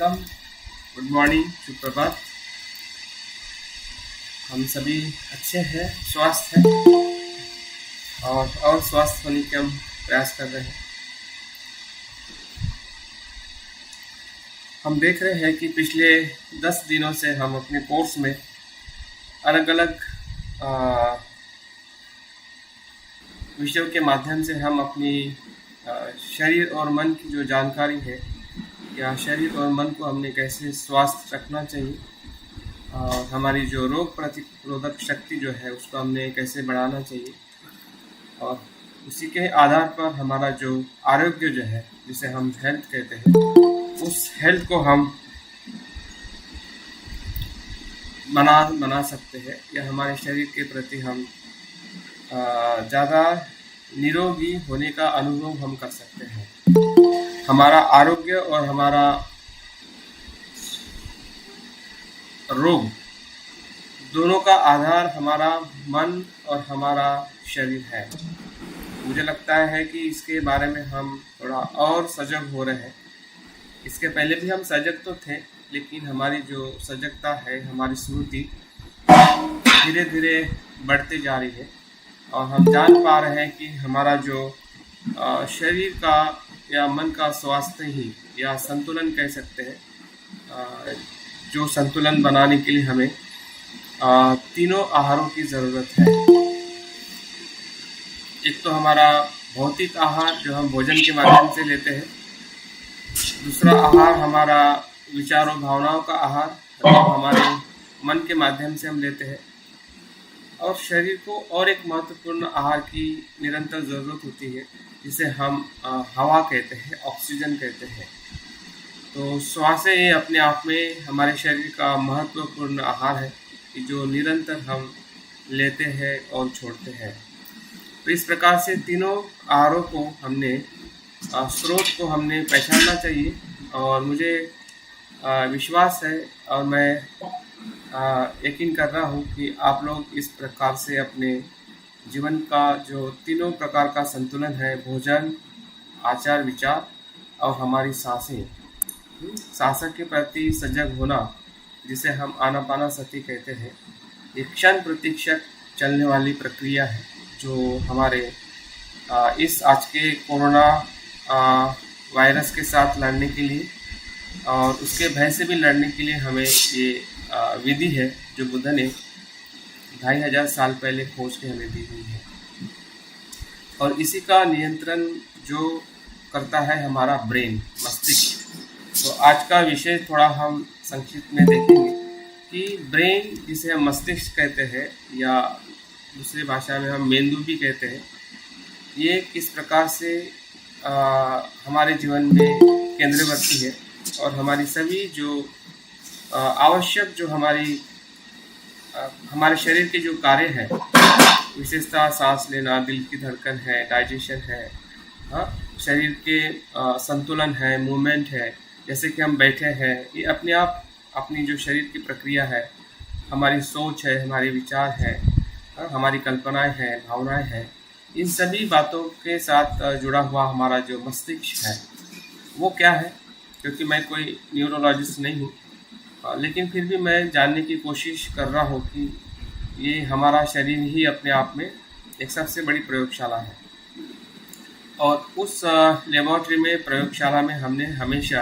Welcome, good morning, सुप्रभात। हम सभी अच्छे हैं, स्वस्थ हैं और स्वस्थ होने के हम प्रयास कर रहे हैं। हम देख रहे हैं कि पिछले 10 दिनों से हम अपने कोर्स में अलग अलग विषयों के माध्यम से हम अपनी शरीर और मन की जो जानकारी है या शरीर और मन को हमने कैसे स्वस्थ रखना चाहिए और हमारी जो रोग प्रतिरोधक शक्ति जो है उसको हमने कैसे बढ़ाना चाहिए और उसी के आधार पर हमारा जो आरोग्य जो है जिसे हम हेल्थ कहते हैं उस हेल्थ को हम बना सकते हैं या हमारे शरीर के प्रति हम ज़्यादा निरोगी होने का अनुभव हम कर सकते हैं। हमारा आरोग्य और हमारा रोग दोनों का आधार हमारा मन और हमारा शरीर है। मुझे लगता है कि इसके बारे में हम थोड़ा और सजग हो रहे हैं। इसके पहले भी हम सजग तो थे, लेकिन हमारी जो सजगता है, हमारी स्मृति धीरे धीरे बढ़ते जा रही है और हम जान पा रहे हैं कि हमारा जो शरीर का या मन का स्वास्थ्य ही या संतुलन कह सकते हैं, जो संतुलन बनाने के लिए हमें तीनों आहारों की ज़रूरत है। एक तो हमारा भौतिक आहार जो हम भोजन के माध्यम से लेते हैं, दूसरा आहार हमारा विचारों भावनाओं का आहार जो हमारे मन के माध्यम से हम लेते हैं, और शरीर को और एक महत्वपूर्ण आहार की निरंतर ज़रूरत होती है जिसे हम हवा कहते हैं, ऑक्सीजन कहते हैं। तो श्वास ये अपने आप में हमारे शरीर का महत्वपूर्ण आहार है कि जो निरंतर हम लेते हैं और छोड़ते हैं। तो इस प्रकार से तीनों आहारों को हमने स्रोत को हमने पहचानना चाहिए और मुझे विश्वास है और मैं यकीन कर रहा हूँ कि आप लोग इस प्रकार से अपने जीवन का जो तीनों प्रकार का संतुलन है, भोजन, आचार विचार और हमारी सांसें के प्रति सजग होना, जिसे हम आनापानासति कहते हैं, ये क्षण प्रतीक्षण चलने वाली प्रक्रिया है जो हमारे इस आज के कोरोना वायरस के साथ लड़ने के लिए और उसके भय से भी लड़ने के लिए हमें ये विधि है जो बुद्ध ने 2500 साल पहले खोज के हमें दी हुई है। और इसी का नियंत्रण जो करता है हमारा ब्रेन, मस्तिष्क। तो आज का विषय थोड़ा हम संक्षिप्त में देखेंगे कि ब्रेन, जिसे हम मस्तिष्क कहते हैं या दूसरी भाषा में हम मेंदु भी कहते हैं, ये किस प्रकार से हमारे जीवन में केंद्रवर्ती है और हमारी सभी जो आवश्यक जो हमारे शरीर के जो कार्य हैं, विशेषतः सांस लेना, दिल की धड़कन है, डाइजेशन है, शरीर के संतुलन है, मूवमेंट है, जैसे कि हम बैठे हैं, ये अपने आप अपनी जो शरीर की प्रक्रिया है, हमारी सोच है, हमारे विचार है, हमारी कल्पनाएं हैं, भावनाएं हैं, इन सभी बातों के साथ जुड़ा हुआ हमारा जो मस्तिष्क है वो क्या है। क्योंकि मैं कोई न्यूरोलॉजिस्ट नहीं हूँ, लेकिन फिर भी मैं जानने की कोशिश कर रहा हूँ कि ये हमारा शरीर ही अपने आप में एक सबसे बड़ी प्रयोगशाला है। और उस लेबोरेटरी में, प्रयोगशाला में हमने हमेशा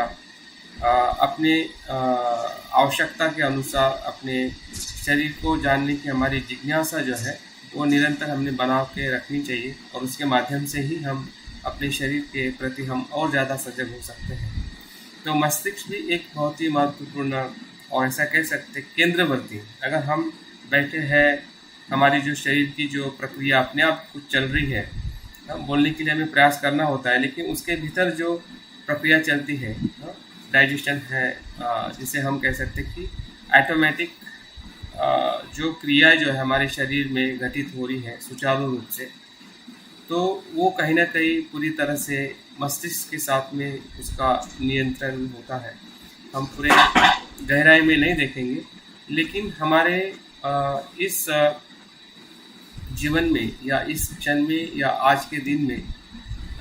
अपने आवश्यकता के अनुसार अपने शरीर को जानने की हमारी जिज्ञासा जो है वो निरंतर हमने बना के रखनी चाहिए और उसके माध्यम से ही हम अपने शरीर के प्रति हम और ज़्यादा सजग हो सकते हैं। तो मस्तिष्क भी एक बहुत ही महत्वपूर्ण और ऐसा कह सकते केंद्रवर्ती, अगर हम बैठे हैं, हमारी जो शरीर की जो प्रक्रिया अपने आप कुछ चल रही है, बोलने के लिए हमें प्रयास करना होता है, लेकिन उसके भीतर जो प्रक्रिया चलती है, डाइजेशन है, जिसे हम कह सकते कि ऑटोमेटिक जो क्रिया जो है हमारे शरीर में घटित हो रही है सुचारू रूप से, तो वो कहीं ना कहीं पूरी तरह से मस्तिष्क के साथ में उसका नियंत्रण होता है। हम पूरे गहराई में नहीं देखेंगे, लेकिन हमारे इस जीवन में या इस क्षण में या आज के दिन में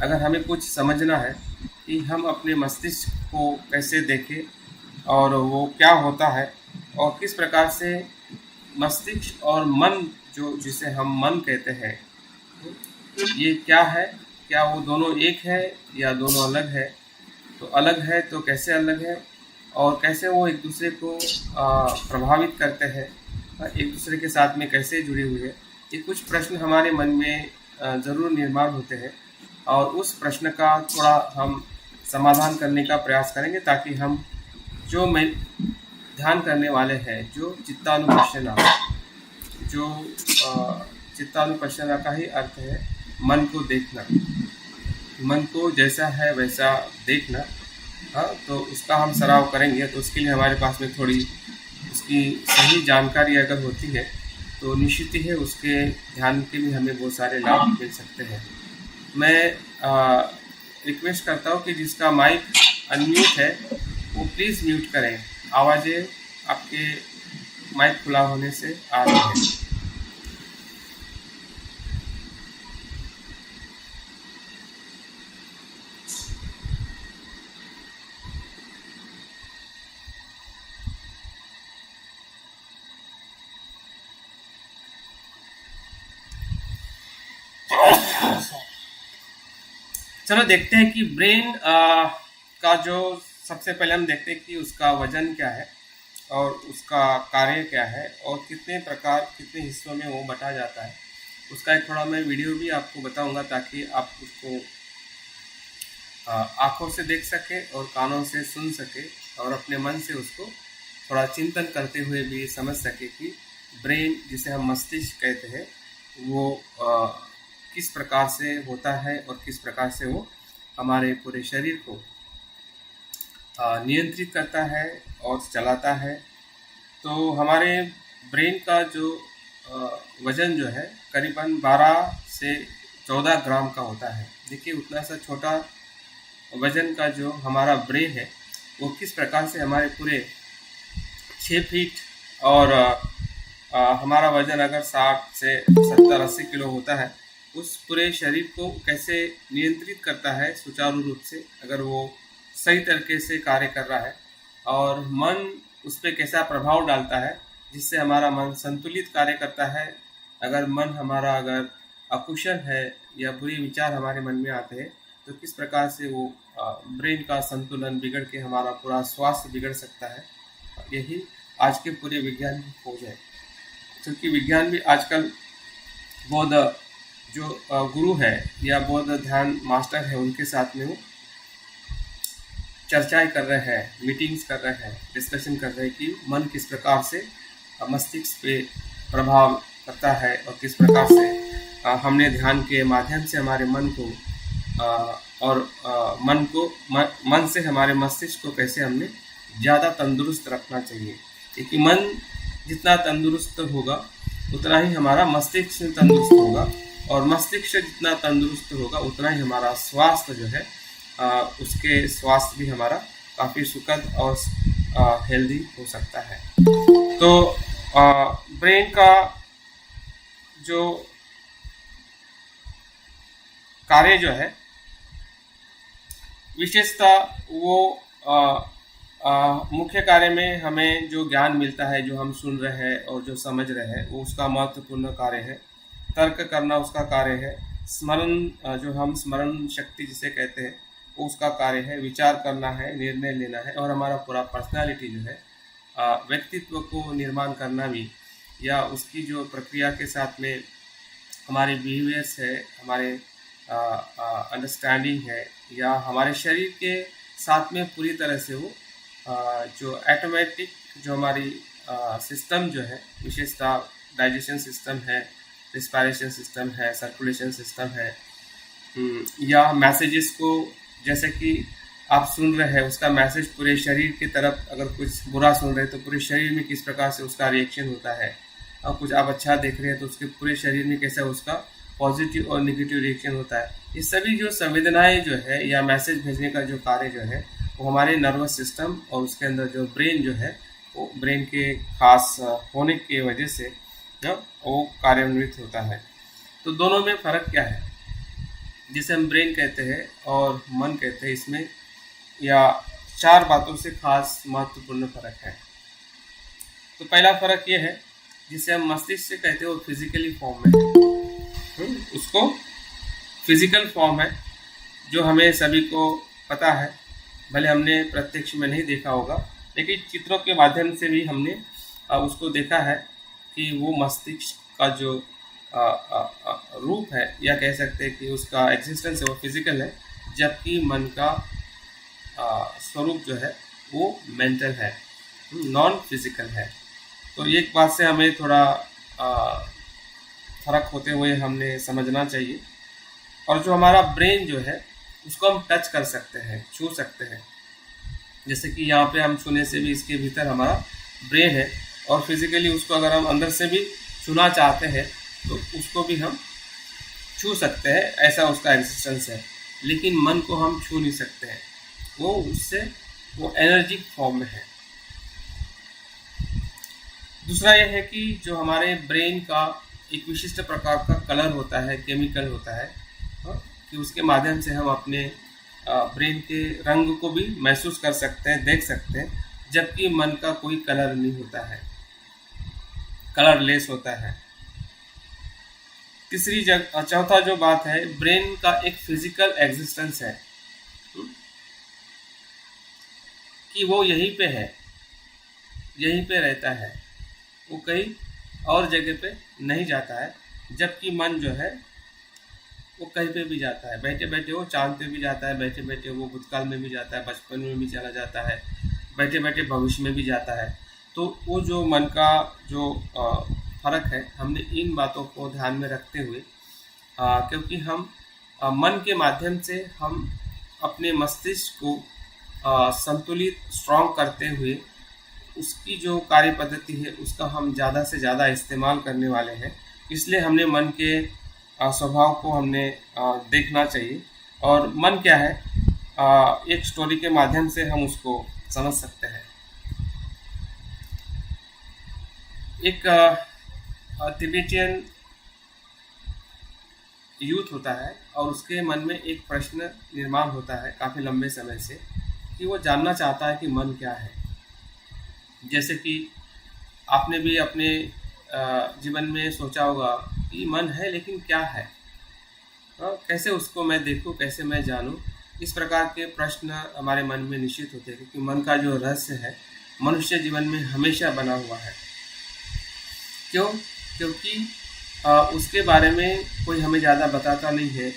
अगर हमें कुछ समझना है कि हम अपने मस्तिष्क को कैसे देखें, और वो क्या होता है और किस प्रकार से मस्तिष्क और मन, जो जिसे हम मन कहते हैं, ये क्या है, क्या वो दोनों एक है या दोनों अलग है, तो अलग है तो कैसे अलग है और कैसे वो एक दूसरे को प्रभावित करते हैं, एक दूसरे के साथ में कैसे जुड़े हुए हैं, ये कुछ प्रश्न हमारे मन में ज़रूर निर्माण होते हैं और उस प्रश्न का थोड़ा हम समाधान करने का प्रयास करेंगे, ताकि हम जो मैं ध्यान करने वाले हैं, जो चित्तानुपश्यना, जो चित्तानुपश्यना का ही अर्थ है मन को देखना, मन को जैसा है वैसा देखना। हाँ, तो उसका हम सराव करेंगे, तो उसके लिए हमारे पास में थोड़ी उसकी सही जानकारी अगर होती है तो निश्चित ही है उसके ध्यान के भी हमें बहुत सारे लाभ मिल सकते हैं। मैं रिक्वेस्ट करता हूँ कि जिसका माइक अनम्यूट है वो प्लीज़ म्यूट करें, आवाज़ें आपके माइक खुला होने से आ रही है। चलो देखते हैं कि ब्रेन का जो सबसे पहले हम देखते हैं कि उसका वजन क्या है और उसका कार्य क्या है और कितने प्रकार, कितने हिस्सों में वो बटा जाता है। उसका एक थोड़ा मैं वीडियो भी आपको बताऊंगा, ताकि आप उसको आँखों से देख सके और कानों से सुन सके और अपने मन से उसको थोड़ा चिंतन करते हुए भी समझ सके कि ब्रेन, जिसे हम मस्तिष्क कहते हैं, वो किस प्रकार से होता है और किस प्रकार से वो हमारे पूरे शरीर को नियंत्रित करता है और चलाता है। तो हमारे ब्रेन का जो वज़न जो है करीबन 12 से 14 ग्राम का होता है। देखिए, उतना सा छोटा वज़न का जो हमारा ब्रेन है वो किस प्रकार से हमारे पूरे 6 फीट और हमारा वज़न अगर 60 से 70-80 किलो होता है, उस पूरे शरीर को कैसे नियंत्रित करता है सुचारू रूप से, अगर वो सही तरीके से कार्य कर रहा है, और मन उस पर कैसा प्रभाव डालता है जिससे हमारा मन संतुलित कार्य करता है। अगर मन हमारा अगर अकुशल है या बुरे विचार हमारे मन में आते हैं, तो किस प्रकार से वो ब्रेन का संतुलन बिगड़ के हमारा पूरा स्वास्थ्य बिगड़ सकता है। यही आज के पूरे विज्ञान की खोज है, क्योंकि विज्ञान भी आजकल बौद्ध जो गुरु है या बौद्ध ध्यान मास्टर है, उनके साथ में वो चर्चाएं कर रहे हैं, मीटिंग्स कर रहे हैं, डिस्कशन कर रहे हैं कि मन किस प्रकार से मस्तिष्क पे प्रभाव करता है और किस प्रकार से हमने ध्यान के माध्यम से हमारे मन को मन से हमारे मस्तिष्क को कैसे हमने ज़्यादा तंदुरुस्त रखना चाहिए। क्योंकि मन जितना तंदुरुस्त होगा उतना ही हमारा मस्तिष्क तंदुरुस्त होगा, और मस्तिष्क जितना तंदुरुस्त होगा उतना ही हमारा स्वास्थ्य जो है उसके स्वास्थ्य भी हमारा काफ़ी सुखद और हेल्दी हो सकता है। तो ब्रेन का जो कार्य जो है विशेषता, वो मुख्य कार्य में हमें जो ज्ञान मिलता है, जो हम सुन रहे हैं और जो समझ रहे हैं, वो उसका महत्वपूर्ण कार्य है। तर्क करना उसका कार्य है। स्मरण, जो हम स्मरण शक्ति जिसे कहते हैं, वो उसका कार्य है। विचार करना है, निर्णय लेना है, और हमारा पूरा पर्सनालिटी जो है, व्यक्तित्व को निर्माण करना भी, या उसकी जो प्रक्रिया के साथ में हमारे बिहेवियर्स है, हमारे अंडरस्टैंडिंग है, या हमारे शरीर के साथ में पूरी तरह से वो जो ऑटोमेटिक जो हमारी सिस्टम जो है, विशेषता डाइजेशन सिस्टम है, रिस्पायरेशन सिस्टम है, सर्कुलेशन सिस्टम है, या मैसेजेस को, जैसे कि आप सुन रहे हैं, उसका मैसेज पूरे शरीर की तरफ, अगर कुछ बुरा सुन रहे हैं तो पूरे शरीर में किस प्रकार से उसका रिएक्शन होता है, और कुछ आप अच्छा देख रहे हैं तो उसके पूरे शरीर में कैसा उसका पॉजिटिव और नेगेटिव रिएक्शन होता है। ये सभी जो संवेदनाएं जो है या मैसेज भेजने का जो कार्य जो है, वो हमारे नर्वस सिस्टम और उसके अंदर जो ब्रेन जो है, वो ब्रेन के खास होने की वजह से वो कार्यान्वित होता है। तो दोनों में फ़र्क क्या है, जिसे हम ब्रेन कहते हैं और मन कहते हैं, इसमें या 4 बातों से खास महत्वपूर्ण फर्क है। तो पहला फर्क ये है, जिसे हम मस्तिष्क से कहते हैं, वो फिजिकली फॉर्म में है। उसको फिजिकल फॉर्म है, जो हमें सभी को पता है, भले हमने प्रत्यक्ष में नहीं देखा होगा, लेकिन चित्रों के माध्यम से भी हमने उसको देखा है कि वो मस्तिष्क का जो रूप है, या कह सकते हैं कि उसका एग्जिस्टेंस है, वो फिजिकल है, जबकि मन का स्वरूप जो है वो मेंटल है, नॉन फिजिकल है। तो एक बात से हमें थोड़ा फर्क होते हुए हमने समझना चाहिए। और जो हमारा ब्रेन जो है, उसको हम टच कर सकते हैं, छू सकते हैं। जैसे कि यहाँ पे हम छूने से भी इसके भीतर हमारा ब्रेन है, और फिजिकली उसको अगर हम अंदर से भी छूना चाहते हैं तो उसको भी हम छू सकते हैं, ऐसा उसका एग्जिस्टेंस है। लेकिन मन को हम छू नहीं सकते हैं, वो एनर्जी फॉर्म में है। दूसरा यह है कि जो हमारे ब्रेन का एक विशिष्ट प्रकार का कलर होता है, केमिकल होता है, कि उसके माध्यम से हम अपने ब्रेन के रंग को भी महसूस कर सकते हैं, देख सकते हैं, जबकि मन का कोई कलर नहीं होता है, कलरलेस होता है। चौथा जो बात है, ब्रेन का एक फिजिकल एग्जिस्टेंस है, कि वो यहीं पे है, यहीं पे रहता है, वो कहीं और जगह पे नहीं जाता है। जबकि मन जो है वो कहीं पे भी जाता है, बैठे बैठे वो चांद पे भी जाता है, बैठे बैठे वो भूतकाल में भी जाता है, बचपन में भी चला जाता है, बैठे बैठे भविष्य में भी जाता है। तो वो जो मन का जो फर्क है, हमने इन बातों को ध्यान में रखते हुए, क्योंकि हम मन के माध्यम से हम अपने मस्तिष्क को संतुलित, स्ट्रॉन्ग करते हुए उसकी जो कार्य पद्धति है उसका हम ज़्यादा से ज़्यादा इस्तेमाल करने वाले हैं। इसलिए हमने मन के स्वभाव को हमने देखना चाहिए, और मन क्या है, एक स्टोरी के माध्यम से हम उसको समझ सकते हैं। एक तिबेटियन यूथ होता है, और उसके मन में एक प्रश्न निर्माण होता है काफ़ी लंबे समय से, कि वो जानना चाहता है कि मन क्या है। जैसे कि आपने भी अपने जीवन में सोचा होगा कि मन है, लेकिन क्या है, कैसे उसको मैं देखूं, कैसे मैं जानूं। इस प्रकार के प्रश्न हमारे मन में निश्चित होते हैं, क्योंकि मन का जो रहस्य है मनुष्य जीवन में हमेशा बना हुआ है। क्योंकि उसके बारे में कोई हमें ज़्यादा बताता नहीं है,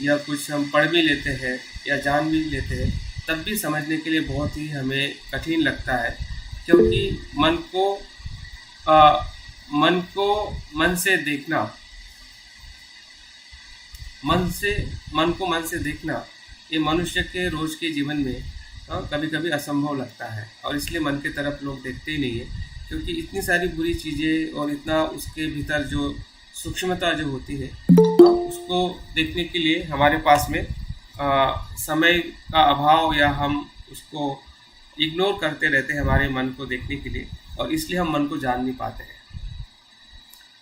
या कुछ हम पढ़ भी लेते हैं या जान भी लेते हैं, तब भी समझने के लिए बहुत ही हमें कठिन लगता है। क्योंकि मन मन से देखना, मन को मन से देखना, ये मनुष्य के रोज के जीवन में कभी कभी असंभव लगता है, और इसलिए मन के तरफ लोग देखते ही नहीं है। क्योंकि इतनी सारी बुरी चीज़ें और इतना उसके भीतर जो सूक्ष्मता जो होती है, उसको देखने के लिए हमारे पास में समय का अभाव, या हम उसको इग्नोर करते रहते हैं हमारे मन को देखने के लिए, और इसलिए हम मन को जान नहीं पाते हैं।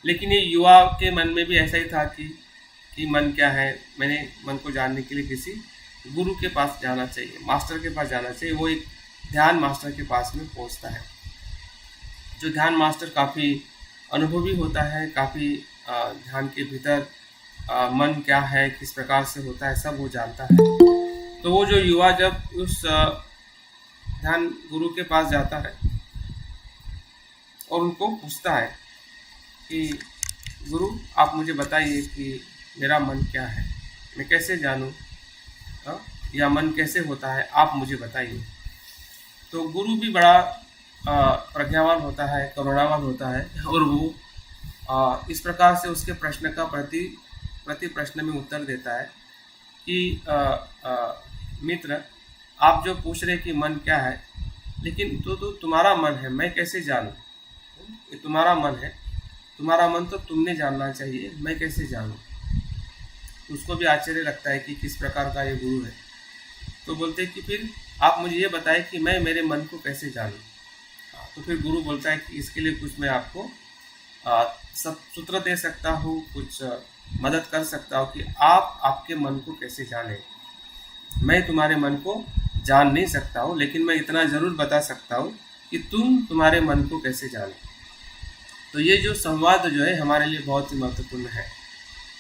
लेकिन ये युवा के मन में भी ऐसा ही था कि मन क्या है, मैंने मन को जानने के लिए किसी गुरु के पास जाना चाहिए, मास्टर के पास जाना चाहिए। वो एक ध्यान मास्टर के पास में पहुंचता है, जो ध्यान मास्टर काफ़ी अनुभवी होता है, काफ़ी ध्यान के भीतर मन क्या है, किस प्रकार से होता है, सब वो जानता है। तो वो जो युवा जब उस ध्यान गुरु के पास जाता है और उनको पूछता है कि गुरु आप मुझे बताइए कि मेरा मन क्या है, मैं कैसे जानूं, या मन कैसे होता है, आप मुझे बताइए। तो गुरु भी बड़ा प्रज्ञावान होता है, करुणावान होता है, और वो इस प्रकार से उसके प्रश्न का प्रति प्रश्न में उत्तर देता है कि मित्र, आप जो पूछ रहे कि मन क्या है, लेकिन तो तुम्हारा मन है, मैं कैसे जानूं? ये तुम्हारा मन है, तुम्हारा मन तो तुमने जानना चाहिए, मैं कैसे जानूं? तो उसको भी आश्चर्य लगता है कि किस प्रकार का ये गुरु है। तो बोलते हैं कि फिर आप मुझे ये बताएं कि मैं मेरे मन को कैसे जानूं। तो फिर गुरु बोलता है कि इसके लिए कुछ मैं आपको सब सूत्र दे सकता हूँ, कुछ मदद कर सकता हूँ कि आप आपके मन को कैसे जाने। मैं तुम्हारे मन को जान नहीं सकता हूँ, लेकिन मैं इतना ज़रूर बता सकता हूँ कि तुम तुम्हारे मन को कैसे जानो। तो ये जो संवाद जो है हमारे लिए बहुत ही महत्वपूर्ण है।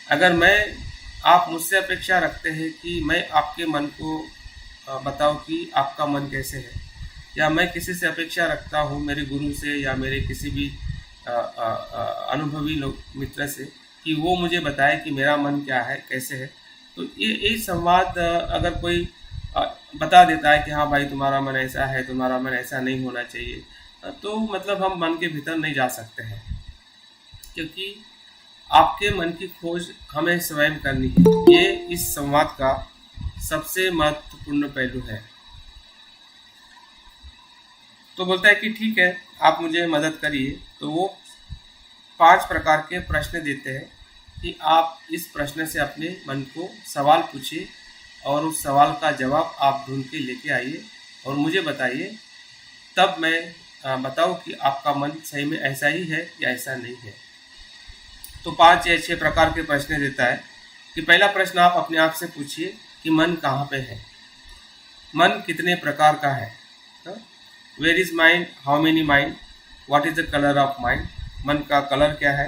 अगर आप मुझसे अपेक्षा रखते हैं कि मैं आपके मन को बताऊं कि आपका मन कैसे है, या मैं किसी से अपेक्षा रखता हूँ, मेरे गुरु से या मेरे किसी भी अनुभवी लोग मित्र से, कि वो मुझे बताए कि मेरा मन क्या है, कैसे है, तो ये संवाद अगर कोई बता देता है कि हाँ भाई तुम्हारा मन ऐसा है, तुम्हारा मन ऐसा नहीं होना चाहिए, तो मतलब हम मन के भीतर नहीं जा सकते हैं, क्योंकि आपके मन की खोज हमें स्वयं करनी है। ये इस संवाद का सबसे महत्वपूर्ण पहलू है। तो बोलता है कि ठीक है, आप मुझे मदद करिए। तो वो 5 प्रकार के प्रश्न देते हैं कि आप इस प्रश्न से अपने मन को सवाल पूछिए और उस सवाल का जवाब आप ढूंढ के लेके आइए और मुझे बताइए, तब मैं बताऊं कि आपका मन सही में ऐसा ही है या ऐसा नहीं है। तो 5 या 6 प्रकार के प्रश्न देता है कि पहला प्रश्न आप अपने आप से पूछिए कि मन कहाँ पे है, मन कितने प्रकार का है, where is mind, how many mind, what is the colour of mind, मन का कलर क्या है,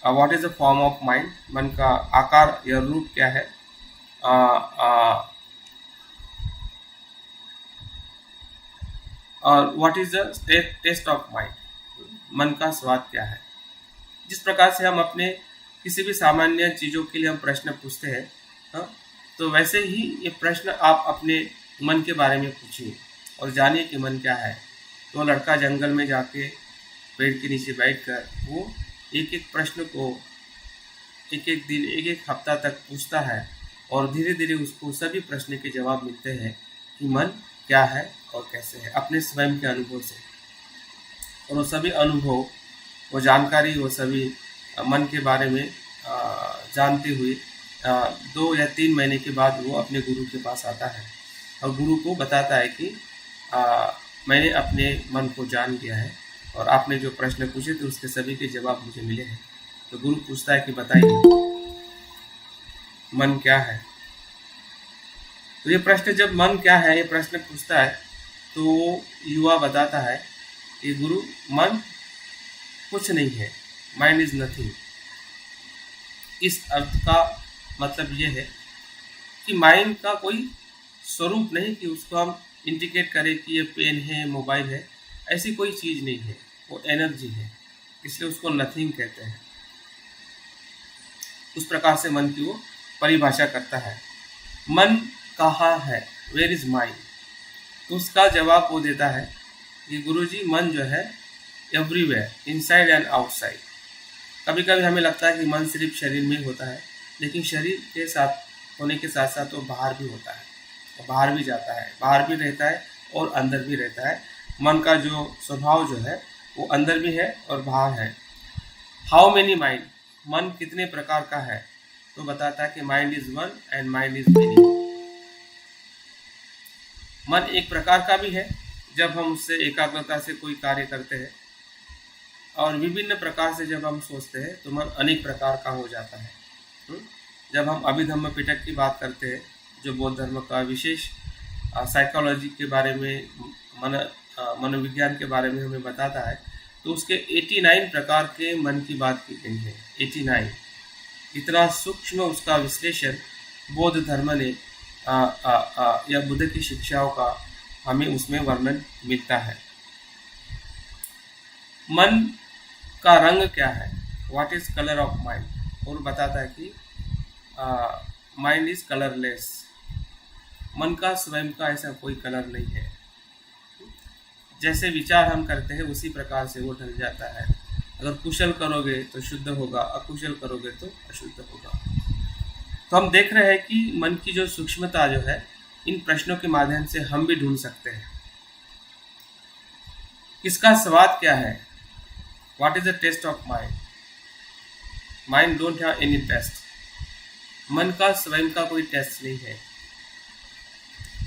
what is the form of mind, मन का आकार या रूप क्या है, और what is the taste of mind, मन का स्वाद क्या है। जिस प्रकार से हम अपने किसी भी सामान्य चीज़ों के लिए हम प्रश्न पूछते हैं, तो वैसे ही ये प्रश्न आप अपने मन के बारे में पूछिए और जानिए कि मन क्या है। तो लड़का जंगल में जाके पेड़ के नीचे बैठकर वो एक एक प्रश्न को एक एक दिन, एक एक हफ्ता तक पूछता है और धीरे धीरे उसको सभी प्रश्न के जवाब मिलते हैं कि मन क्या है और कैसे है, अपने स्वयं के अनुभव से। और वो सभी अनुभव, वो जानकारी, वो सभी मन के बारे में जानते हुए 2 या 3 महीने के बाद वो अपने गुरु के पास आता है और गुरु को बताता है कि मैंने अपने मन को जान लिया है और आपने जो प्रश्न पूछे थे उसके सभी के जवाब मुझे मिले हैं। तो गुरु पूछता है कि बताइए मन क्या है। तो ये प्रश्न, जब मन क्या है ये प्रश्न पूछता है, तो युवा बताता है कि गुरु, मन कुछ नहीं है, माइंड इज नथिंग। इस अर्थ का मतलब ये है कि माइंड का कोई स्वरूप नहीं कि उसको हम इंडिकेट करें कि ये पेन है, मोबाइल है, ऐसी कोई चीज़ नहीं है, वो एनर्जी है, इसलिए उसको नथिंग कहते हैं। उस प्रकार से मन की वो परिभाषा करता है। मन कहाँ है, वेयर इज माइंड। तो उसका जवाब वो देता है कि गुरुजी, मन जो है एवरीवेयर, इनसाइड एंड आउटसाइड। कभी कभी हमें लगता है कि मन सिर्फ शरीर में होता है, लेकिन शरीर के साथ होने के साथ साथ वो बाहर भी होता है, वो बाहर भी जाता है, बाहर भी रहता है और अंदर भी रहता है। मन का जो स्वभाव जो है वो अंदर भी है और बाहर है। हाउ मेनी माइंड, मन कितने प्रकार का है, तो बताता है कि mind is one and mind is many. मन एक प्रकार का भी है जब हम उससे एकाग्रता से कोई कार्य करते हैं, और विभिन्न प्रकार से जब हम सोचते हैं तो मन अनेक प्रकार का हो जाता है। जब हम अभिधम्म पिटक की बात करते हैं, जो बौद्ध धर्म का विशेष साइकोलॉजी के बारे में, मनोविज्ञान के बारे में हमें बताता है, तो उसके 89 प्रकार के मन की बात की गई है। 89, इतना सूक्ष्म उसका विश्लेषण बौद्ध धर्म ने या बुद्ध की शिक्षाओं का हमें उसमें वर्णन मिलता है। मन का रंग क्या है, what is colour of mind, और बताता है कि माइंड इज कलरलेस। मन का स्वयं का ऐसा कोई कलर नहीं है। जैसे विचार हम करते हैं उसी प्रकार से वो ढल जाता है। अगर कुशल करोगे तो शुद्ध होगा, अकुशल करोगे तो अशुद्ध होगा। तो हम देख रहे हैं कि मन की जो सूक्ष्मता जो है, इन प्रश्नों के माध्यम से हम भी ढूंढ सकते हैं। इसका स्वाद क्या है, what is the taste of mind, mind don't have any taste. मन का स्वयं का कोई टेस्ट नहीं है,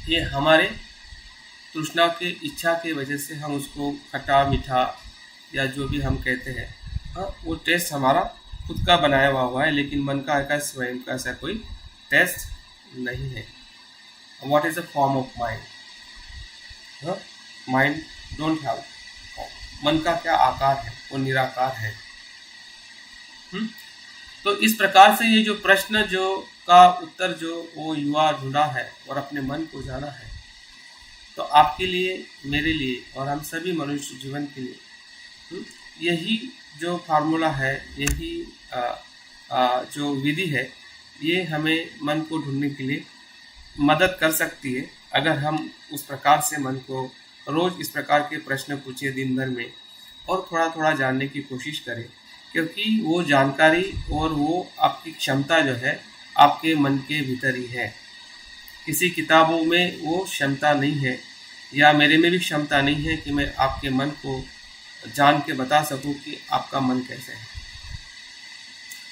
ये हमारे तृष्णा के इच्छा के वजह से हम उसको खट्टा मीठा या जो भी हम कहते हैं, वो टेस्ट हमारा खुद का बनाया हुआ है, लेकिन मन का स्वयं का ऐसा कोई टेस्ट नहीं है। What is the form of mind, mind don't have, मन का क्या आकार है, वो निराकार है। तो इस प्रकार से ये जो प्रश्न जो का उत्तर जो वो युवा ढूंढा है और अपने मन को जाना है, तो आपके लिए, मेरे लिए और हम सभी मनुष्य जीवन के लिए यही जो फार्मूला है, यही जो विधि है, ये हमें मन को ढूंढने के लिए मदद कर सकती है, अगर हम उस प्रकार से मन को रोज़ इस प्रकार के प्रश्न पूछे दिन भर में और थोड़ा थोड़ा जानने की कोशिश करें, क्योंकि वो जानकारी और वो आपकी क्षमता जो है आपके मन के भीतर ही है। किसी किताबों में वो क्षमता नहीं है, या मेरे में भी क्षमता नहीं है कि मैं आपके मन को जान के बता सकूं कि आपका मन कैसे है।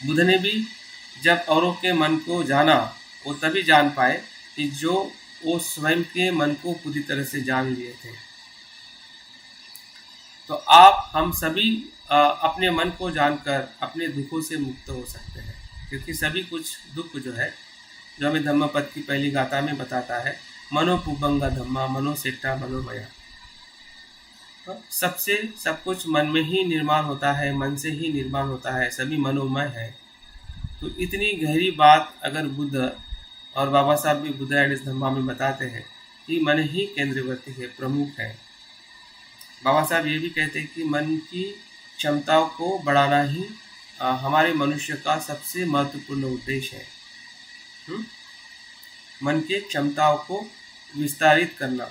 बुद्ध ने भी जब औरों के मन को जाना, वो तभी जान पाए कि जो वो स्वयं के मन को पूरी तरह से जान लिए थे। तो आप, हम सभी अपने मन को जानकर अपने दुखों से मुक्त हो सकते हैं, क्योंकि सभी कुछ दुख जो है, जो हमें धम्मपद की पहली गाथा में बताता है, मनो पुबंगा धम्मा मनो सेट्टा मनोमया। सबसे सब कुछ मन में ही निर्माण होता है, मन से ही निर्माण होता है, सभी मनोमय है। तो इतनी गहरी बात अगर बुद्ध और बाबा साहब भी बुद्ध एंड इस धम्मा में बताते हैं कि मन ही केंद्रवर्ती है, प्रमुख है। बाबा साहब ये भी कहते हैं कि मन की क्षमताओं को बढ़ाना ही हमारे मनुष्य का सबसे महत्वपूर्ण उद्देश्य है। मन के क्षमताओं को विस्तारित करना,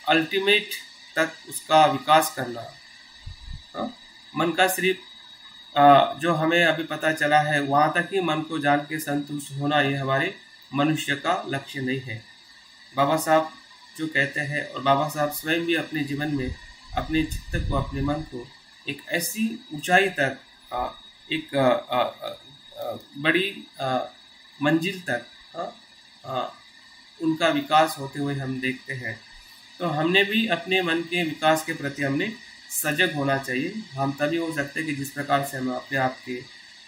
अल्टीमेट तक उसका विकास करना। मन का सिर्फ जो हमें अभी पता चला है वहाँ तक ही मन को जान के संतुष्ट होना, ये हमारे मनुष्य का लक्ष्य नहीं है। बाबा साहब जो कहते हैं, और बाबा साहब स्वयं भी अपने जीवन में अपने चित्त को, अपने मन को एक ऐसी ऊंचाई तक, एक बड़ी मंजिल तक उनका विकास होते हुए हम देखते हैं। तो हमने भी अपने मन के विकास के प्रति हमने सजग होना चाहिए। हम तभी हो सकते हैं कि जिस प्रकार से हम अपने आप के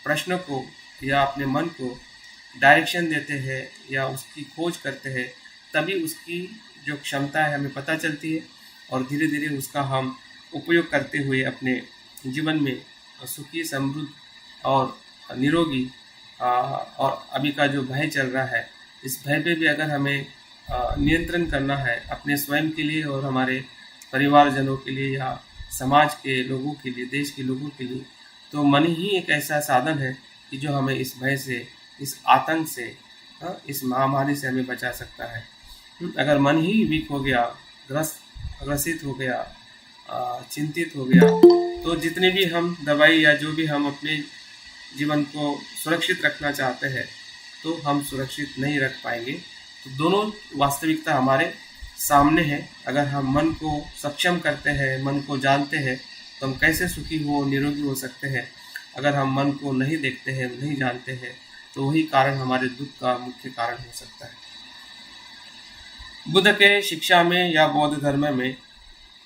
प्रश्नों को या अपने मन को डायरेक्शन देते हैं या उसकी खोज करते हैं, तभी उसकी जो क्षमता है हमें पता चलती है, और धीरे धीरे उसका हम उपयोग करते हुए अपने जीवन में सुखी, समृद्ध और निरोगी, और अभी का जो भय चल रहा है, इस भय पे भी अगर हमें नियंत्रण करना है अपने स्वयं के लिए और हमारे परिवारजनों के लिए या समाज के लोगों के लिए, देश के लोगों के लिए, तो मन ही एक ऐसा साधन है कि जो हमें इस भय से, इस आतंक से, इस महामारी से हमें बचा सकता है। अगर मन ही वीक हो गया, ग्रसित हो गया, चिंतित हो गया, तो जितने भी हम दवाई या जो भी हम अपने जीवन को सुरक्षित रखना चाहते हैं, तो हम सुरक्षित नहीं रख पाएंगे। तो दोनों वास्तविकता हमारे सामने है। अगर हम मन को सक्षम करते हैं, मन को जानते हैं, तो हम कैसे सुखी हो, निरोगी हो सकते हैं। अगर हम मन को नहीं देखते हैं, नहीं जानते हैं, तो वही कारण हमारे दुख का मुख्य कारण हो सकता है। बुद्ध के शिक्षा में या बौद्ध धर्म में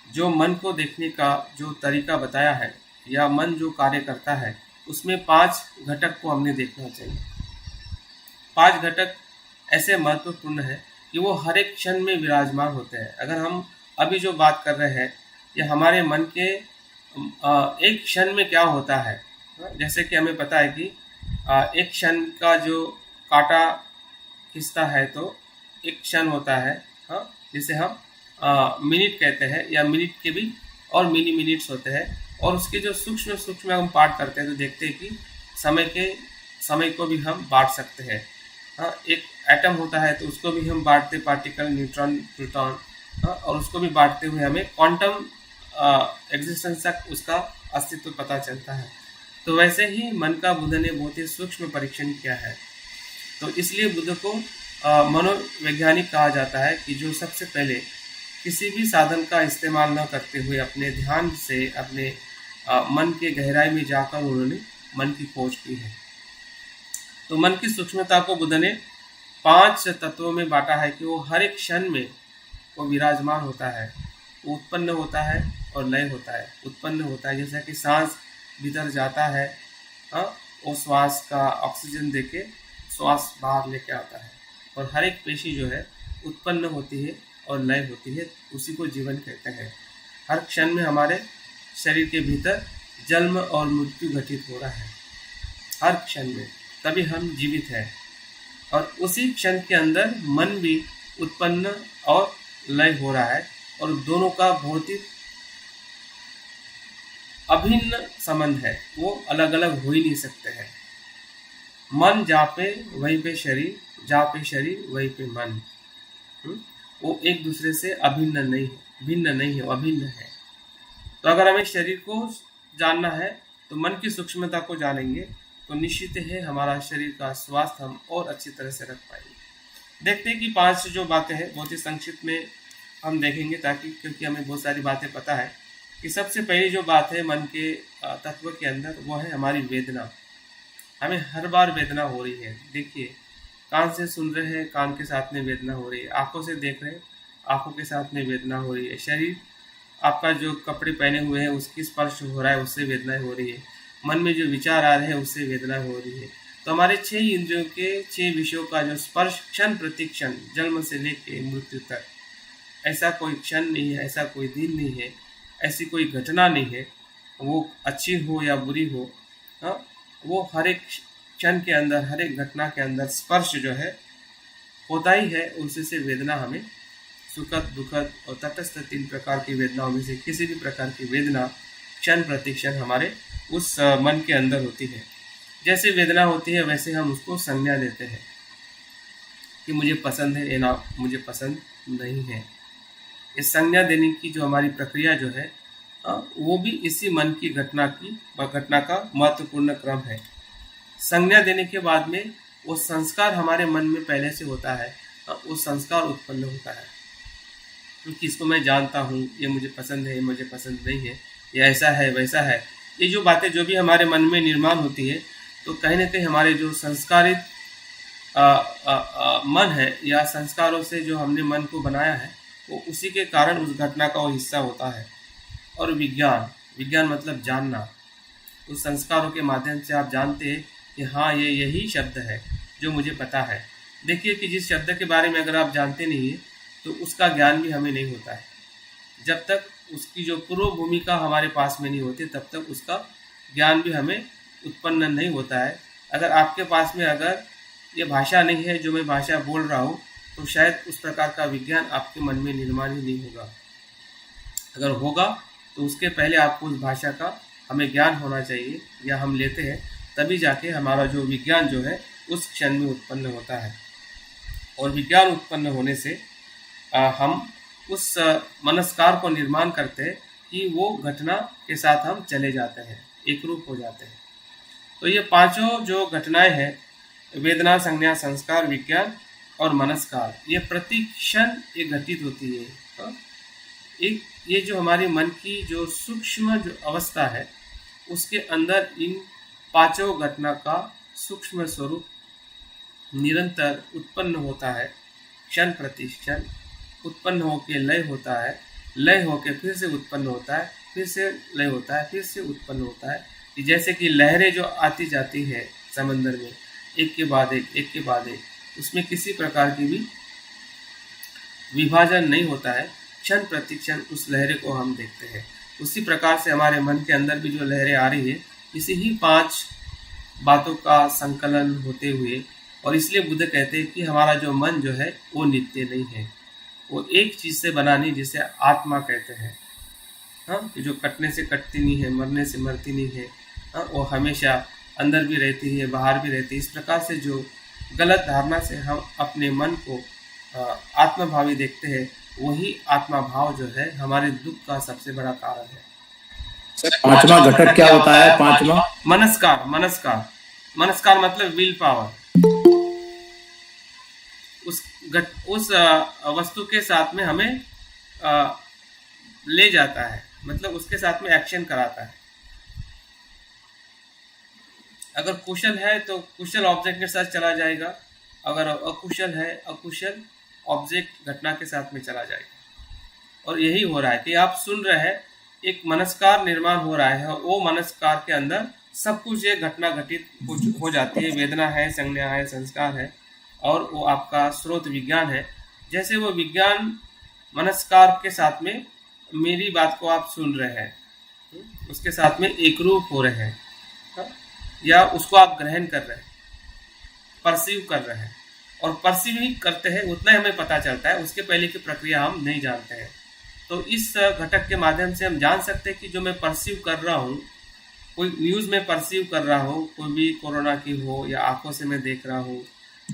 जो मन को देखने का जो तरीका बताया है, या मन जो कार्य करता है, उसमें 5 घटक को हमने देखना चाहिए। 5 घटक ऐसे महत्वपूर्ण है कि वो हर एक क्षण में विराजमान होते हैं। अगर हम अभी जो बात कर रहे हैं, ये हमारे मन के एक क्षण में क्या होता है, जैसे कि हमें पता है कि एक क्षण का जो कांटा खिंचता है तो एक क्षण होता है, जिसे हम मिनट कहते हैं, या मिनट के भी और मिनी मिनट्स होते हैं, और उसके जो सूक्ष्म हम पार्ट करते हैं तो देखते हैं कि समय को भी हम बांट सकते हैं। एक एटम होता है तो उसको भी हम बांटते, पार्टिकल, न्यूट्रॉन, प्रोटॉन, और उसको भी बांटते हुए हमें क्वांटम एग्जिस्टेंस तक उसका अस्तित्व पता चलता है। तो वैसे ही मन का बुद्ध ने बहुत ही सूक्ष्म परीक्षण किया है। तो इसलिए बुद्ध को मनोवैज्ञानिक कहा जाता है, कि जो सबसे पहले किसी भी साधन का इस्तेमाल न करते हुए अपने ध्यान से अपने मन के गहराई में जाकर उन्होंने मन की खोज की है। तो मन की सूक्ष्मता को बुद्ध ने 5 तत्वों में बांटा है, कि वो हर एक क्षण में वो विराजमान होता है, वो उत्पन्न होता है और लय होता है। उत्पन्न होता है जैसा कि सांस भीतर जाता है, वो श्वास का ऑक्सीजन देके श्वास बाहर लेके आता है, और हर एक पेशी जो है उत्पन्न होती है और लय होती है, उसी को जीवन कहते हैं। हर क्षण में हमारे शरीर के भीतर जन्म और मृत्यु घटित हो रहा है, हर क्षण में, तभी हम जीवित हैं। और उसी क्षण के अंदर मन भी उत्पन्न और लय हो रहा है, और दोनों का भौतिक अभिन्न संबंध है, वो अलग अलग हो ही नहीं सकते हैं। मन जहाँ पे वहीं पे शरीर, जहाँ पे शरीर वहीं पे मन, वो एक दूसरे से अभिन्न नहीं है, भिन्न नहीं है, अभिन्न है। तो अगर हमें शरीर को जानना है तो मन की सूक्ष्मता को जानेंगे तो निश्चित है हमारा शरीर का स्वास्थ्य हम और अच्छी तरह से रख पाएंगे। देखते हैं कि 5 जो बातें हैं बहुत ही संक्षिप्त में हम देखेंगे, ताकि क्योंकि हमें बहुत सारी बातें पता है कि सबसे पहली जो बात है मन के तत्व के अंदर, वो है हमारी वेदना। हमें हर बार वेदना हो रही है। देखिए, कान से सुन रहे हैं, कान के साथ में वेदना हो रही है, आंखों से देख रहे हैं, आंखों के साथ में वेदना हो रही है, शरीर आपका जो कपड़े पहने हुए हैं उसकी स्पर्श हो रहा है, उससे वेदना हो रही है, मन में जो विचार आ रहे हैं उससे वेदना हो रही है। तो हमारे 6 इंद्रियों के 6 विषयों का जो स्पर्श क्षण प्रति क्षण, जन्म से लेकर मृत्यु तक, ऐसा कोई क्षण नहीं है, ऐसा कोई दिन नहीं है, ऐसी कोई घटना नहीं है, वो अच्छी हो या बुरी हो, हाँ, वो हर एक क्षण के अंदर, हर एक घटना के अंदर स्पर्श जो है होता ही है। उसी से वेदना हमें सुखद, दुखद और तटस्थ 3 प्रकार की वेदनाओं में से किसी भी प्रकार की वेदना क्षण प्रति क्षण हमारे उस मन के अंदर होती है। जैसे वेदना होती है वैसे हम उसको संज्ञा देते हैं कि मुझे पसंद है या ना मुझे पसंद नहीं है। इस संज्ञा देने की जो हमारी प्रक्रिया जो है वो भी इसी मन की घटना का महत्वपूर्ण क्रम है। संज्ञा देने के बाद में वो संस्कार हमारे मन में पहले से होता है, वो संस्कार उत्पन्न होता है क्योंकि इसको मैं जानता हूँ, ये मुझे पसंद है, ये मुझे पसंद नहीं है, ये ऐसा है वैसा है। ये जो बातें जो भी हमारे मन में निर्माण होती है, तो कहीं ना कहीं हमारे जो संस्कारित मन है या संस्कारों से जो हमने मन को बनाया है, वो उसी के कारण उस घटना का वो हिस्सा होता है। और विज्ञान मतलब जानना, उस संस्कारों के माध्यम से आप जानते हैं कि हाँ ये यही शब्द है जो मुझे पता है। देखिए कि जिस शब्द के बारे में अगर आप जानते नहीं हैं तो उसका ज्ञान भी हमें नहीं होता है। जब तक उसकी जो पूर्व भूमिका हमारे पास में नहीं होती तब तक उसका ज्ञान भी हमें उत्पन्न नहीं होता है। अगर आपके पास में अगर ये भाषा नहीं है जो मैं भाषा बोल रहा हूँ, तो शायद उस प्रकार का विज्ञान आपके मन में निर्माण ही नहीं होगा। अगर होगा तो उसके पहले आपको उस भाषा का हमें ज्ञान होना चाहिए, या हम लेते हैं, तभी जाके हमारा जो विज्ञान जो है उस क्षण में उत्पन्न होता है। और विज्ञान उत्पन्न होने से हम उस मनस्कार को निर्माण करते हैं कि वो घटना के साथ हम चले जाते हैं, एक रूप हो जाते हैं। तो ये 5 जो घटनाएं हैं, वेदना, संज्ञा, संस्कार, विज्ञान और मनस्कार, ये प्रति क्षण ये घटित होती है। एक ये जो हमारी मन की जो सूक्ष्म जो अवस्था है, उसके अंदर इन 5 घटना का सूक्ष्म स्वरूप निरंतर उत्पन्न होता है। क्षण प्रति क्षण उत्पन्न होकर लय होता है, लय होकर फिर से उत्पन्न होता है, फिर से लय होता है, फिर से उत्पन्न होता है। कि जैसे कि लहरें जो आती जाती है समंदर में, एक के बाद एक के बाद एक, उसमें किसी प्रकार की भी विभाजन नहीं होता है। क्षण प्रति क्षण उस लहरे को हम देखते हैं। उसी प्रकार से हमारे मन के अंदर भी जो लहरें आ रही है, इसी ही 5 बातों का संकलन होते हुए, और इसलिए बुद्ध कहते हैं कि हमारा जो मन जो है वो नित्य नहीं है, वो एक चीज़ से बना नहीं, जिसे आत्मा कहते हैं। हाँ, जो कटने से कटती नहीं है, मरने से मरती नहीं है, हाँ, वो हमेशा अंदर भी रहती है, बाहर भी रहती है। इस प्रकार से जो गलत धारणा से हम अपने मन को आत्मभावी देखते हैं, वही आत्मा भाव जो है हमारे दुख का सबसे बड़ा कारण है। 5वां घटक क्या होता है? 5वां मनस्कार मतलब विल पावर। उस वस्तु के साथ में हमें ले जाता है, मतलब उसके साथ में एक्शन कराता है। अगर कुशल है तो कुशल ऑब्जेक्ट के साथ चला जाएगा, अगर अकुशल है अकुशल ऑब्जेक्ट घटना के साथ में चला जाएगा। और यही हो रहा है कि आप सुन रहे हैं, एक मनस्कार निर्माण हो रहा है, और वो मनस्कार के अंदर सब कुछ ये घटना घटित हो जाती है। वेदना है, संज्ञा है, संस्कार है, और वो आपका स्रोत विज्ञान है। जैसे वो विज्ञान मनस्कार के साथ में मेरी बात को आप सुन रहे हैं, उसके साथ में एकरूप हो रहे हैं, या उसको आप ग्रहण कर रहे हैं, परसीव कर रहे हैं। और परसीव ही करते हैं उतना ही हमें पता चलता है, उसके पहले की प्रक्रिया हम नहीं जानते हैं। तो इस घटक के माध्यम से हम जान सकते हैं कि जो मैं परसीव कर रहा हूँ, कोई न्यूज़ में परसीव कर रहा हूँ, कोई भी कोरोना की हो, या आंखों से मैं देख रहा हूँ,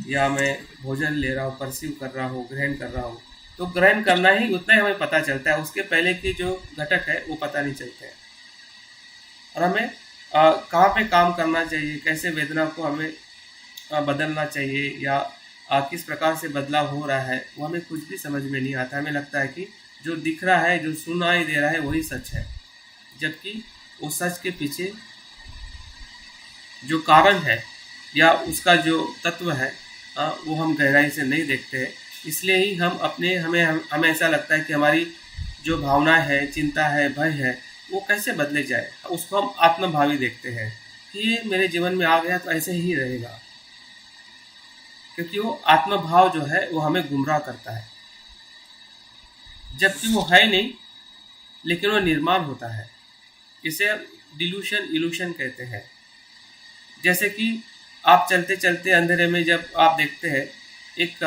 या मैं भोजन ले रहा हूँ, परसीव कर रहा हूँ, ग्रहण कर रहा हूँ, तो ग्रहण करना ही उतना ही हमें पता चलता है, उसके पहले की जो घटक है वो पता नहीं चलते हैं। और हमें कहाँ पे काम करना चाहिए, कैसे वेदना को हमें बदलना चाहिए, या किस प्रकार से बदलाव हो रहा है, वो हमें कुछ भी समझ में नहीं आता। हमें लगता है कि जो दिख रहा है, जो सुनाई दे रहा है, वही सच है, जबकि वो सच के पीछे जो कारण है या उसका जो तत्व है वो हम गहराई से नहीं देखते हैं। इसलिए ही हमें ऐसा लगता है कि हमारी जो भावना है, चिंता है, भय है, वो कैसे बदले जाए। उसको हम आत्मभावी देखते हैं कि ये मेरे जीवन में आ गया तो ऐसे ही रहेगा, क्योंकि वो आत्मभाव जो है वो हमें गुमराह करता है, जबकि वो है नहीं, लेकिन वो निर्माण होता है। इसे डिल्यूशन, इल्यूशन कहते हैं। जैसे कि आप चलते चलते अंधेरे में जब आप देखते हैं, एक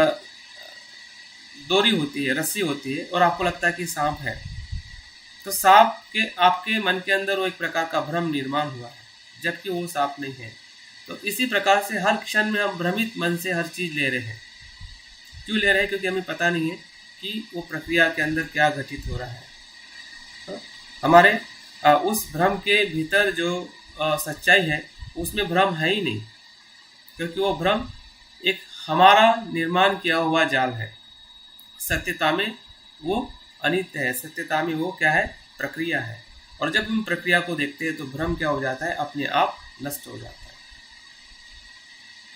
डोरी होती है, रस्सी होती है, और आपको लगता है कि सांप है, तो सांप के आपके मन के अंदर वो एक प्रकार का भ्रम निर्माण हुआ है, जबकि वो सांप नहीं है। तो इसी प्रकार से हर क्षण में हम भ्रमित मन से हर चीज़ ले रहे हैं। क्यों ले रहे हैं? क्योंकि हमें पता नहीं है कि वो प्रक्रिया के अंदर क्या घटित हो रहा है। हमारे उस भ्रम के भीतर जो सच्चाई है, उसमें भ्रम है ही नहीं, क्योंकि वो भ्रम एक हमारा निर्माण किया हुआ जाल है। सत्यता में वो अनित्य है, सत्यता में वो क्या है? प्रक्रिया है। और जब हम प्रक्रिया को देखते हैं तो भ्रम क्या हो जाता है? अपने आप नष्ट हो जाता है।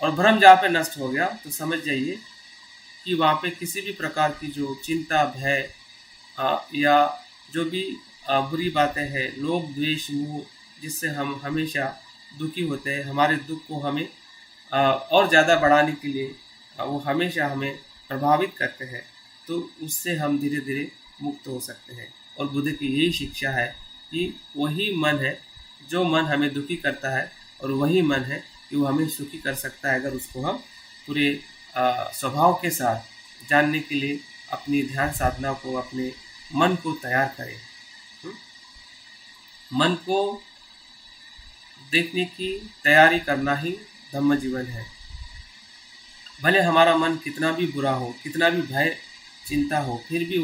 और भ्रम जहाँ पे नष्ट हो गया तो समझ जाइए कि वहाँ पे किसी भी प्रकार की जो चिंता, भय या जो भी बुरी बातें हैं, लोभ, द्वेष, मोह, जिससे हम हमेशा दुखी होते हैं, हमारे दुख को हमें और ज़्यादा बढ़ाने के लिए वो हमेशा हमें प्रभावित करते हैं, तो उससे हम धीरे धीरे मुक्त हो सकते हैं। और बुद्ध की यही शिक्षा है कि वही मन है जो मन हमें दुखी करता है, और वही मन है कि वो हमें सुखी कर सकता है, अगर उसको हम पूरे स्वभाव के साथ जानने के लिए अपनी ध्यान साधना को, अपने मन को तैयार करें। मन को देखने की तैयारी करना ही धम्म जीवन है। भले हमारा मन कितना भी बुरा हो, कितना भी भय, चिंता हो, फिर भी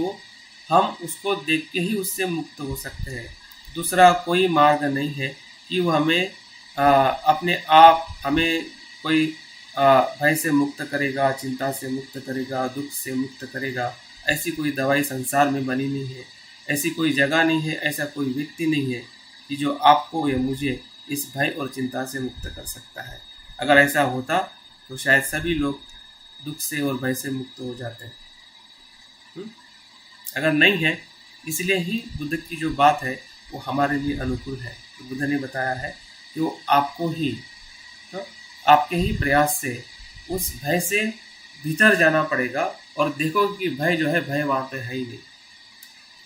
हम उसको देख के ही उससे मुक्त हो सकते हैं। दूसरा कोई मार्ग नहीं है कि वो हमें अपने आप हमें कोई भय से मुक्त करेगा, चिंता से मुक्त करेगा, दुख से मुक्त करेगा। ऐसी कोई दवाई संसार में बनी नहीं है, ऐसी कोई जगह नहीं है, ऐसा कोई व्यक्ति नहीं है कि जो आपको या मुझे इस भय और चिंता से मुक्त कर सकता है। अगर ऐसा होता तो शायद सभी लोग दुख से और भय से मुक्त हो जाते हैं। अगर नहीं है, इसलिए ही बुद्ध की जो बात है वो हमारे लिए अनुकूल है। तो बुद्ध ने बताया है कि वो आपको ही आपके ही प्रयास से उस भय से भीतर जाना पड़ेगा, और देखो कि भय जो है, भय वहाँ पे है ही नहीं,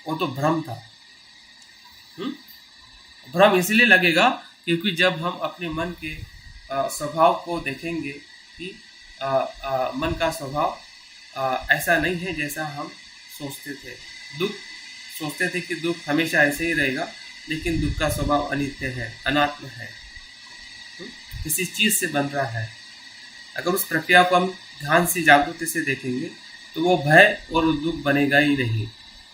वो तो भ्रम था। भ्रम इसलिए लगेगा क्योंकि जब हम अपने मन के स्वभाव को देखेंगे कि मन का स्वभाव ऐसा नहीं है जैसा हम सोचते थे। सोचते थे कि दुख हमेशा ऐसे ही रहेगा, लेकिन दुख का स्वभाव अनित्य है, अनात्म है, किसी चीज़ से बन रहा है। अगर उस प्रक्रिया को हम ध्यान से, जागृति से देखेंगे तो वो भय और दुख बनेगा ही नहीं।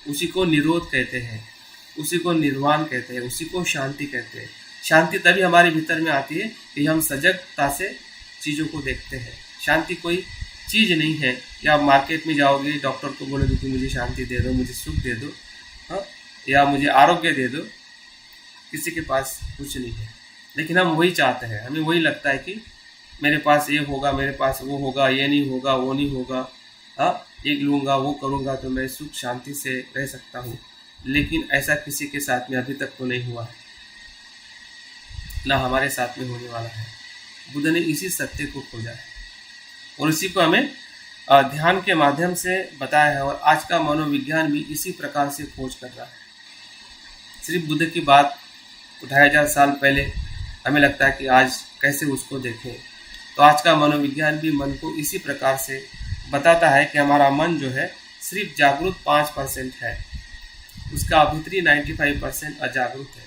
उसी को निरोध कहते हैं, उसी को निर्वाण कहते हैं, उसी को शांति कहते हैं। शांति तभी हमारे भीतर में आती है कि हम सजगता से चीज़ों को देखते हैं। शांति कोई चीज़ नहीं है, या मार्केट में जाओगे, डॉक्टर को बोलोगे कि मुझे शांति दे दो, मुझे सुख दे दो, या मुझे आरोग्य दे दो, किसी के पास कुछ नहीं है। लेकिन हम वही चाहते हैं, हमें वही लगता है कि मेरे पास ये होगा, मेरे पास वो होगा, ये नहीं होगा, वो नहीं होगा, एक लूँगा, वो करूँगा तो मैं सुख शांति से रह सकता हूँ। लेकिन ऐसा किसी के साथ में अभी तक तो नहीं हुआ है, ना हमारे साथ में होने वाला है। बुद्ध ने इसी सत्य को खोजा है, और इसी को हमें ध्यान के माध्यम से बताया है और आज का मनोविज्ञान भी इसी प्रकार से खोज कर रहा है। सिर्फ बुद्ध की बात 2500 साल पहले हमें लगता है कि आज कैसे उसको देखें, तो आज का मनोविज्ञान भी मन को इसी प्रकार से बताता है कि हमारा मन जो है सिर्फ जागरूक 5% है, उसका भीतरी 95% अजागरूक है।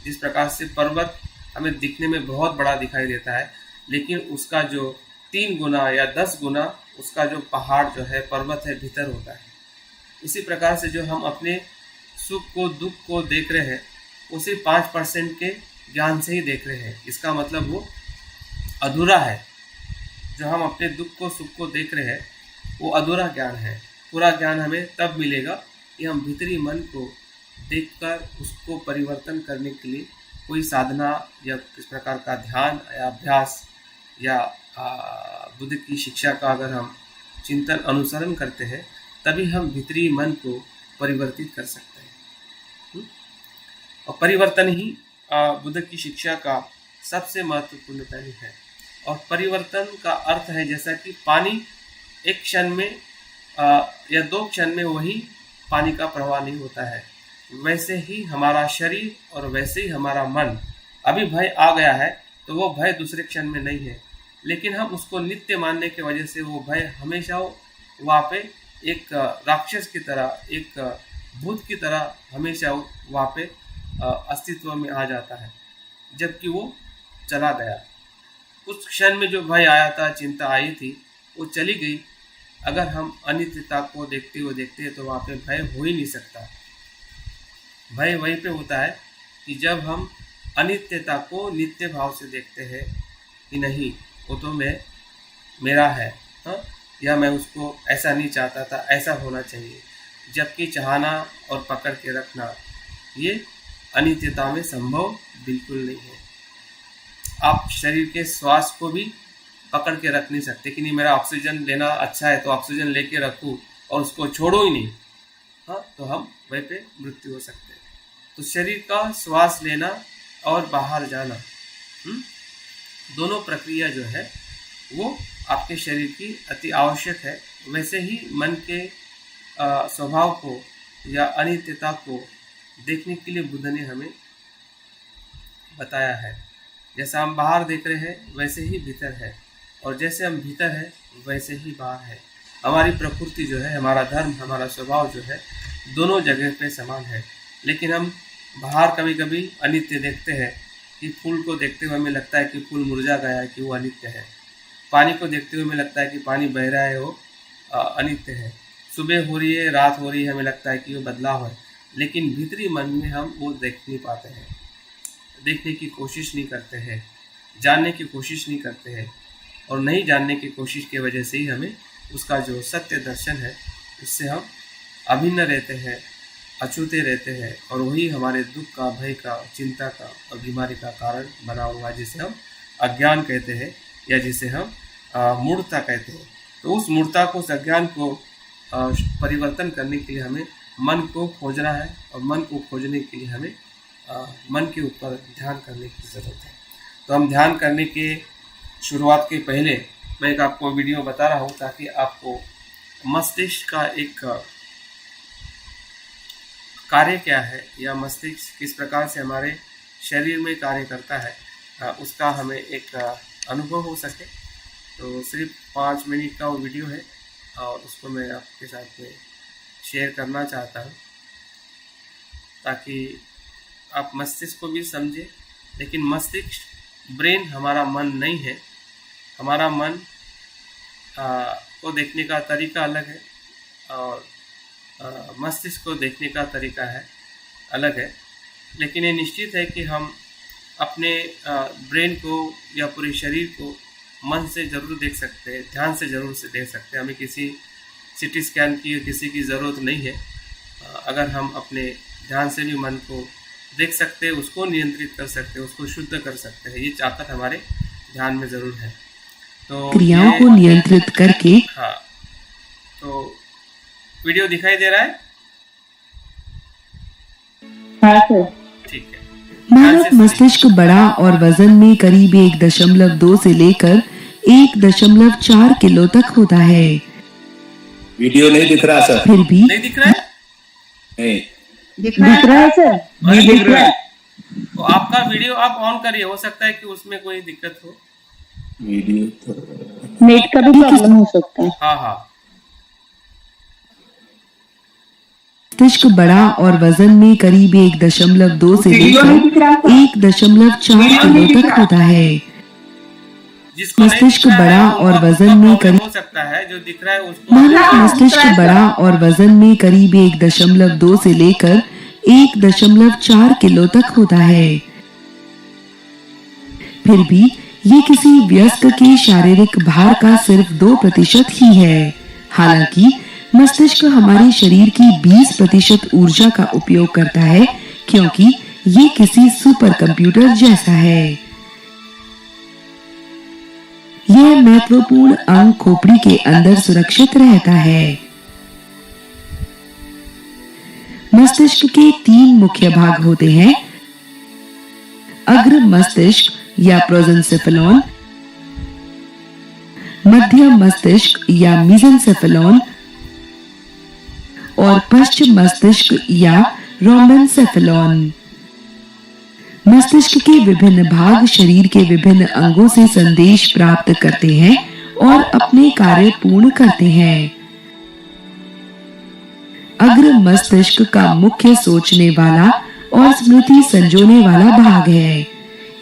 जिस प्रकार से पर्वत हमें दिखने में बहुत बड़ा दिखाई देता है, लेकिन उसका जो 3 गुना या 10 गुना उसका जो पहाड़ जो है पर्वत है भीतर होता है। इसी प्रकार से जो हम अपने सुख को दुख को देख रहे हैं वो सिर्फ 5% के ज्ञान से ही देख रहे हैं। इसका मतलब वो अधूरा है। जो हम अपने दुख को सुख को देख रहे हैं वो अधूरा ज्ञान है। पूरा ज्ञान हमें तब मिलेगा कि हम भीतरी मन को देखकर उसको परिवर्तन करने के लिए कोई साधना या किस प्रकार का ध्यान या अभ्यास या बुद्ध की शिक्षा का अगर हम चिंतन अनुसरण करते हैं तभी हम भीतरी मन को परिवर्तित कर सकते हैं। और परिवर्तन ही बुद्ध की शिक्षा का सबसे महत्वपूर्ण पहलू है। और परिवर्तन का अर्थ है जैसा कि पानी एक क्षण में या 2 क्षण में वही पानी का प्रवाह नहीं होता है, वैसे ही हमारा शरीर और वैसे ही हमारा मन। अभी भय आ गया है तो वो भय दूसरे क्षण में नहीं है, लेकिन हम उसको नित्य मानने की वजह से वो भय हमेशा वहाँ पे एक राक्षस की तरह, एक भूत की तरह हमेशा वहाँ पे अस्तित्व में आ जाता है, जबकि वो चला गया। उस क्षण में जो भय आया था, चिंता आई थी, वो चली गई। अगर हम अनित्यता को देखते हैं तो वहाँ पे भय हो ही नहीं सकता। भय वहीं पे होता है कि जब हम अनित्यता को नित्य भाव से देखते हैं कि नहीं वो तो मेरा है, हाँ, या मैं उसको ऐसा नहीं चाहता था, ऐसा होना चाहिए। जबकि चाहना और पकड़ के रखना ये अनित्यता में संभव बिल्कुल नहीं है। आप शरीर के श्वास को भी पकड़ के रख नहीं सकते कि नहीं मेरा ऑक्सीजन लेना अच्छा है तो ऑक्सीजन लेके रखूँ और उसको छोड़ो ही नहीं, हाँ, तो हम वहीं पे मृत्यु हो सकते हैं। तो शरीर का श्वास लेना और बाहर जाना, दोनों प्रक्रिया जो है वो आपके शरीर की अति आवश्यक है। वैसे ही मन के स्वभाव को या अनित्यता को देखने के लिए बुद्ध ने हमें बताया है। जैसा हम बाहर देख रहे हैं वैसे ही भीतर है, और जैसे हम भीतर है वैसे ही बाहर है। हमारी प्रकृति जो है, हमारा धर्म, हमारा स्वभाव जो है, दोनों जगह पे समान है। लेकिन हम बाहर कभी कभी अनित्य देखते हैं कि फूल को देखते हुए हमें लगता है कि फूल मुरझा गया है, कि वो अनित्य है। पानी को देखते हुए हमें लगता है कि पानी बह रहा है, वो अनित्य है। सुबह हो रही है, रात हो रही है, हमें लगता है कि वो बदलाव है। लेकिन भीतरी मन में हम वो देख नहीं पाते हैं, देखने की कोशिश नहीं करते हैं, जानने की कोशिश नहीं करते हैं। और नहीं जानने की कोशिश की वजह से ही हमें उसका जो सत्य दर्शन है उससे हम अभिन्न रहते हैं, अछूते रहते हैं, और वही हमारे दुख का, भय का, चिंता का और बीमारी का कारण बना हुआ है, जिसे हम अज्ञान कहते हैं या जिसे हम मूढ़ता कहते हैं। तो उस मूढ़ता को, उस अज्ञान को परिवर्तन करने के लिए हमें मन को खोजना है, और मन को खोजने के लिए हमें मन के ऊपर ध्यान करने की ज़रूरत है। तो हम ध्यान करने के शुरुआत के पहले मैं एक आपको वीडियो बता रहा हूँ ताकि आपको मस्तिष्क का एक कार्य क्या है या मस्तिष्क किस प्रकार से हमारे शरीर में कार्य करता है, उसका हमें एक अनुभव हो सके। तो सिर्फ 5 मिनट का वो वीडियो है और उसको मैं आपके साथ में शेयर करना चाहता हूँ ताकि आप मस्तिष्क को भी समझें। लेकिन मस्तिष्क, ब्रेन हमारा मन नहीं है। हमारा मन को देखने का तरीका अलग है और मस्तिष्क को देखने का तरीका है अलग है। लेकिन ये निश्चित है कि हम अपने ब्रेन को या पूरे शरीर को मन से ज़रूर देख सकते हैं, ध्यान से ज़रूर से देख सकते हैं। हमें किसी सिटी स्कैन की किसी की ज़रूरत नहीं है। अगर हम अपने ध्यान से भी मन को देख सकते हैं, उसको नियंत्रित कर सकते हैं, उसको शुद्ध कर सकते हैं। ये ताकत हमारे ध्यान में ज़रूर है। तो क्रियाओं को नियंत्रित करके, हाँ, तो वीडियो दिखाई दे रहा है? हाँ सर। ठीक है। मानव मस्तिष्क बड़ा और वजन में करीब 1.2 से लेकर 1.4 किलो तक होता है। वीडियो नहीं दिख रहा सर। फिर भी नहीं दिख रहा है? नहीं दिख रहा है सर? नहीं दिख रहा है। तो आपका वीडियो आप ऑन करिए, हो सकता है कि उसमें कोई दिक्कत हो। वीडियो तो नेट का भी प्रॉब्लम हो सकता है। हाँ हाँ। मस्तिष्क बड़ा और वजन में करीब 1.2 से लेकर 1.4 किलो तक होता है। जिसको नहीं मस्तिष्क दिख रहा है, बड़ा वो और आपका वजन में प्रॉब्लम करीब हो सकता है। जो दिख रहा है उसको मानव मस्तिष्क बड़ा और वजन में करीब 1.2 से लेकर 1.4 किलो तक होता है। फिर भी ये किसी वयस्क के शारीरिक भार का सिर्फ 2% ही है। हालांकि मस्तिष्क हमारे शरीर की 20% ऊर्जा का उपयोग करता है, क्योंकि ये किसी सुपर कंप्यूटर जैसा है। यह महत्वपूर्ण अंग खोपड़ी के अंदर सुरक्षित रहता है। मस्तिष्क के 3 मुख्य भाग होते हैं: अग्र मस्तिष्क या प्रोजेंसेफेलॉन, मध्य मस्तिष्क या मेसेंसेफेलॉन और पश्चिम मस्तिष्क या रोमेनसेफेलॉन। मस्तिष्क के विभिन्न भाग शरीर के विभिन्न अंगों से संदेश प्राप्त करते हैं और अपने कार्य पूर्ण करते हैं। अग्र मस्तिष्क का मुख्य सोचने वाला और स्मृति संजोने वाला भाग है।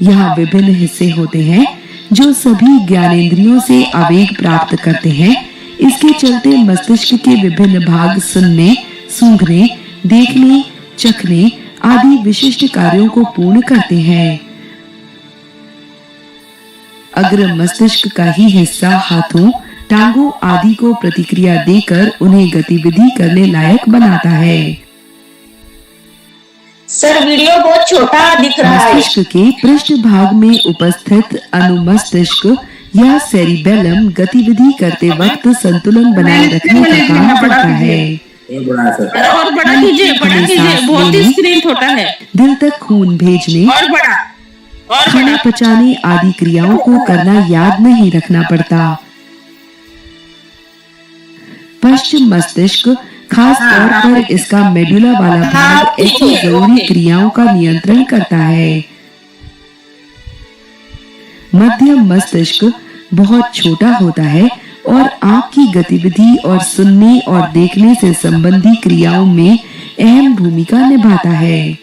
यहाँ विभिन्न हिस्से होते हैं जो सभी ज्ञानेंद्रियों से आवेग प्राप्त करते हैं। इसके चलते मस्तिष्क के विभिन्न भाग सुनने, सूंघने, देखने, चखने आदि विशिष्ट कार्यों को पूर्ण करते हैं। अग्र मस्तिष्क का ही हिस्सा हाथों, टांगों आदि को प्रतिक्रिया देकर उन्हें गतिविधि करने लायक बनाता है। सर वीडियो बहुत छोटा दिख रहा है। मस्तिष्क के पृष्ठ भाग में उपस्थित अनुमस्तिष्क या सेरिबेलम गतिविधि करते वक्त संतुलन बनाए रखने का काम करता है। और बड़ा है सर। और बड़ा कीजिए, बहुत ही स्क्रीन छोटा है। दिल तक खून भेजने, और बड़ा, और खाना पचाने आदि क्रियाओं को करना याद नहीं रखना पड़ता। पश्चिम मस्तिष्क खास तौर पर इसका मेडुला वाला भाग ऐसी जरूरी क्रियाओं का नियंत्रण करता है। मध्य मस्तिष्क बहुत छोटा होता है और आंख की गतिविधि और सुनने और देखने से संबंधी क्रियाओं में अहम भूमिका निभाता है।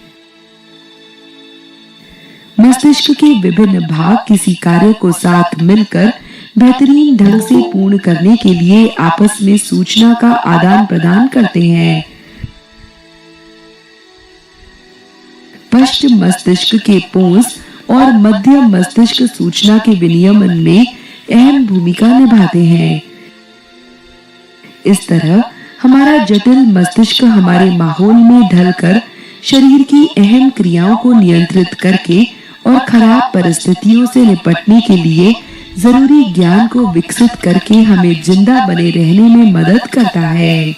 मस्तिष्क के विभिन्न भाग किसी कार्य को साथ मिलकर बेहतरीन ढंग से पूर्ण करने के लिए आपस में सूचना का आदान प्रदान करते हैं। पश्चिम मस्तिष्क के पोंस और मध्य मस्तिष्क सूचना के विनियमन में अहम भूमिका निभाते हैं। इस तरह हमारा जटिल मस्तिष्क हमारे माहौल में ढलकर शरीर की अहम क्रियाओं को नियंत्रित करके और खराब परिस्थितियों से निपटने के लिए जरूरी ज्ञान को विकसित करके हमें जिंदा बने रहने में मदद करता है।